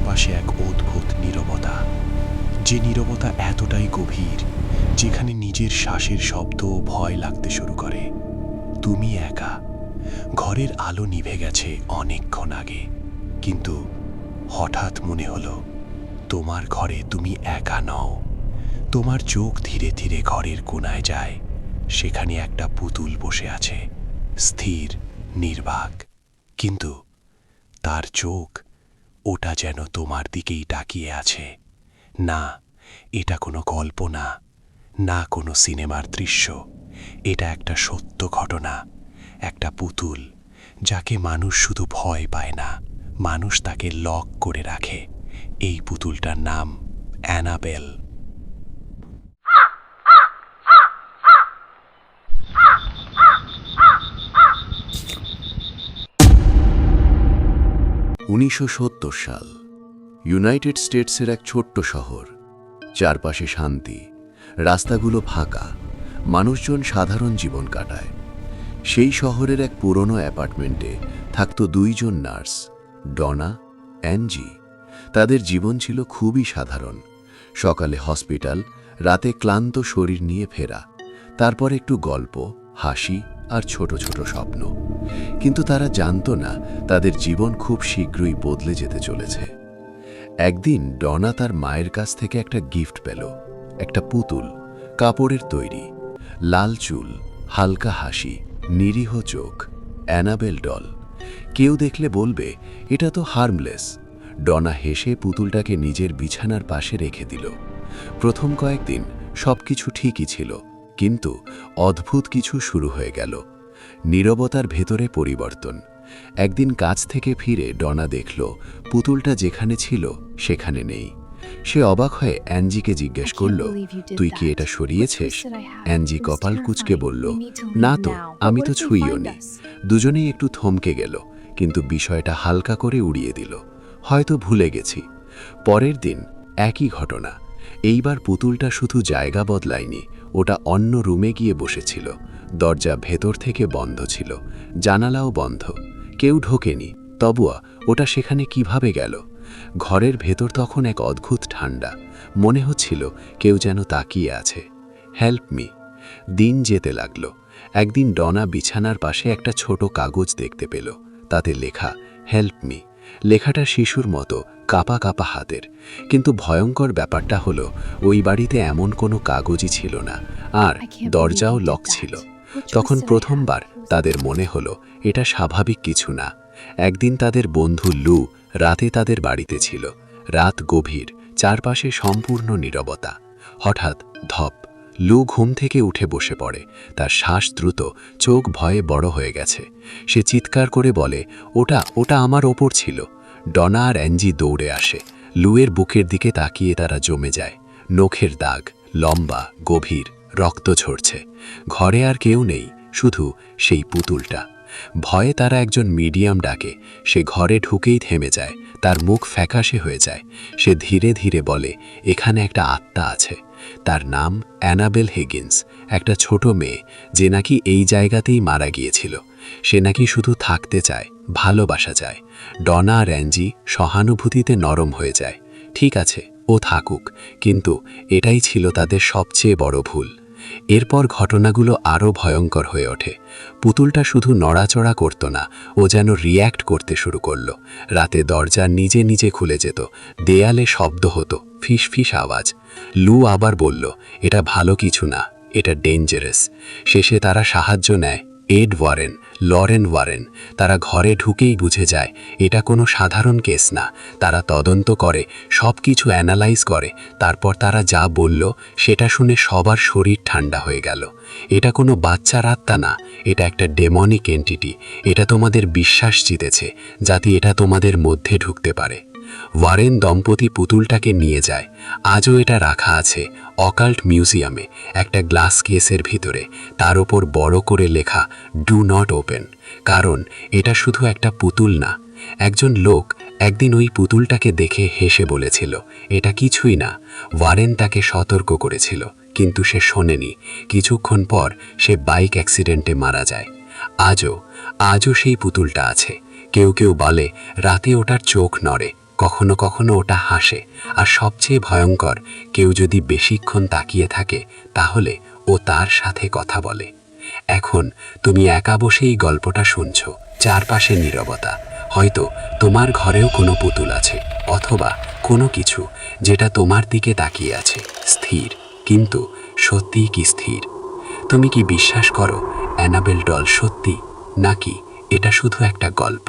চারপাশে এক অদ্ভুত নীরবতা, যে নীরবতা এতটাই গভীর যেখানে নিজের শ্বাসের শব্দ ভয় লাগতে শুরু করে। তুমি একা। ঘরের আলো নিভে গেছে অনেকক্ষণ আগে, কিন্তু হঠাৎ মনে হলো তোমার ঘরে তুমি একা নও। তোমার চোখ ধীরে ধীরে ঘরের কোণায় যায়। সেখানে একটা পুতুল বসে আছে, স্থির, নির্বাক, কিন্তু তার চোখ, ওটা যেন তোমার দিকেই তাকিয়ে আছে। না, এটা কোনো গল্প না, না কোনো সিনেমার দৃশ্য। এটা একটা সত্য ঘটনা। একটা পুতুল যাকে মানুষ শুধু ভয় পায় না, মানুষ তাকে লক করে রাখে। এই পুতুলটার নাম অ্যানাবেল। সাল, ইউনাইটেড স্টেটসের এক ছোট্ট শহর। চারপাশে শান্তি, রাস্তাগুলো ফাঁকা, মানুষজন সাধারণ জীবন কাটায়। সেই শহরের এক পুরনো অ্যাপার্টমেন্টে থাকত দুইজন নার্স, ডনা, অ্যানজি। তাদের জীবন ছিল খুবই সাধারণ। সকালে হসপিটাল, রাতে ক্লান্ত শরীর নিয়ে ফেরা, তারপর একটু গল্প, হাসি আর ছোট ছোট স্বপ্ন। কিন্তু তারা জানত না তাদের জীবন খুব শীঘ্রই বদলে যেতে চলেছে। একদিন ডনা তার মায়ের কাছ থেকে একটা গিফট পেল, একটা পুতুল, কাপড়ের তৈরি, লাল চুল, হালকা হাসি, নিরীহ চোখ, অ্যানাবেল ডল। কেউ দেখলে বলবে এটা তো হার্মলেস। ডনা হেসে পুতুলটাকে নিজের বিছানার পাশে রেখে দিল। প্রথম কয়েকদিন সবকিছু ঠিকই ছিল, কিন্তু অদ্ভুত কিছু শুরু হয়ে গেল। নীরবতার ভেতরে পরিবর্তন। একদিন কাজ থেকে ফিরে ডনা দেখল পুতুলটা যেখানে ছিল সেখানে নেই। সে অবাক হয়ে অ্যানজিকে জিজ্ঞেস করল, তুই কি এটা সরিয়েছিস? অ্যানজি কপাল কুঁচকে বলল, না তো, আমি তো ছুঁইও নি। দুজনেই একটু থমকে গেল, কিন্তু বিষয়টা হালকা করে উড়িয়ে দিল, হয়তো ভুলে গেছি। পরের দিন একই ঘটনা। এইবার পুতুলটা শুধু জায়গা বদলায়নি, ওটা অন্য রুমে গিয়ে বসেছিল। দরজা ভেতর থেকে বন্ধ ছিল, জানালাও বন্ধ, কেউ ঢোকেনি। তবুও ওটা সেখানে কিভাবে গেল? ঘরের ভেতর তখন এক অদ্ভুত ঠান্ডা। মনে হচ্ছিল কেউ যেন তাকিয়ে আছে। Help me. দিন যেতে লাগল। একদিন ডনা বিছানার পাশে একটা ছোট কাগজ দেখতে পেল, তাতে লেখা হেল্প মি। লেখাটা শিশুর মতো, কাঁপা কাঁপা হাতের। কিন্তু ভয়ঙ্কর ব্যাপারটা হলো ওই বাড়িতে এমন কোনো কাগজই ছিল না, আর দরজাও লক ছিল। তখন প্রথমবার তাদের মনে হলো এটা স্বাভাবিক কিছু না। একদিন তাদের বন্ধু লু রাতে তাদের বাড়িতে ছিল। রাত গভীর, চারপাশে সম্পূর্ণ নীরবতা। হঠাৎ ধপ, লু ঘুম থেকে উঠে বসে পড়ে। তার শ্বাস দ্রুত, চোখ ভয়ে বড় হয়ে গেছে। সে চিৎকার করে বলে, ওটা ওটা আমার ওপর ছিল। ডনা আর অ্যানজি দৌড়ে আসে। লুয়ের বুকের দিকে তাকিয়ে তারা জমে যায়। নখের দাগ, লম্বা, গভীর, রক্ত ঝরছে। ঘরে আর কেউ নেই, শুধু সেই পুতুলটা। ভয়ে তারা একজন মিডিয়াম ডাকে। সে ঘরে ঢুকেই থেমে যায়, তার মুখ ফ্যাকাশে হয়ে যায়। সে ধীরে ধীরে বলে, এখানে একটা আত্মা আছে। তার নাম অ্যানাবেল হিগিন্স, একটা ছোট মেয়ে যে নাকি এই জায়গাতেই মারা গিয়েছিল। সে নাকি শুধু থাকতে চায়, ভালোবাসা চায়। ডনা আর অ্যানজি সহানুভূতিতে নরম হয়ে যায়। ঠিক আছে, ও থাকুক, কিন্তু এটাই ছিল তাদের সবচেয়ে বড় ভুল। এরপর ঘটনাগুলো আরও ভয়ঙ্কর হয়ে ওঠে। পুতুলটা শুধু নড়াচড়া করত না, ও যেন রিয়্যাক্ট করতে শুরু করলো। রাতে দরজা নিজে নিজে খুলে যেত, দেয়ালে শব্দ হতো, ফিস ফিস আওয়াজ। লু আবার বলল, এটা ভালো কিছু না, এটা ডেঞ্জারাস। শেষে তারা সাহায্য নেয়। Ed Warren, Lorraine Warren. তারা ঘরে ঢুকেই বুঝে যায় এটা কোনো সাধারণ কেস না। তারা তদন্ত করে, সব কিছু অ্যানালাইজ করে। তারপর তারা যা বলল সেটা শুনে সবার শরীর ঠান্ডা হয়ে গেল। এটা কোনো বাচ্চার আত্মা না, এটা একটা ডেমনিক এন্টিটি। এটা তোমাদের বিশ্বাস জিতেছে, যাতে এটা তোমাদের মধ্যে ঢুকতে পারে। ওয়ারেন দম্পতি পুতুলটাকে নিয়ে যায়। আজও এটা রাখা আছে অকাল্ট মিউজিয়ামে, একটা গ্লাস কেসের ভিতরে। তার ওপর বড় করে লেখা, ডু নট ওপেন। কারণ এটা শুধু একটা পুতুল না। একজন লোক একদিন ওই পুতুলটাকে দেখে হেসে বলেছিল, এটা কিছুই না। ওয়ারেন তাকে সতর্ক করেছিল, কিন্তু সে শোনেনি। কিছুক্ষণ পর সে বাইক অ্যাক্সিডেন্টে মারা যায়। আজও সেই পুতুলটা আছে। কেউ কেউ বলে রাতে ওটার চোখ নড়ে, কখনো কখনো ওটা হাসে, আর সবচেয়ে ভয়ঙ্কর, কেউ যদি বেশিক্ষণ তাকিয়ে থাকে তাহলে ও তার সাথে কথা বলে। এখন তুমি একা বসেই গল্পটা শুনছ, চারপাশে নীরবতা। হয়তো তোমার ঘরেও কোনো পুতুল আছে, অথবা কোনো কিছু যেটা তোমার দিকে তাকিয়ে আছে, স্থির, কিন্তু সত্যিই কি স্থির? তুমি কি বিশ্বাস করো অ্যানাবেল ডল সত্যি, নাকি এটা শুধু একটা গল্প?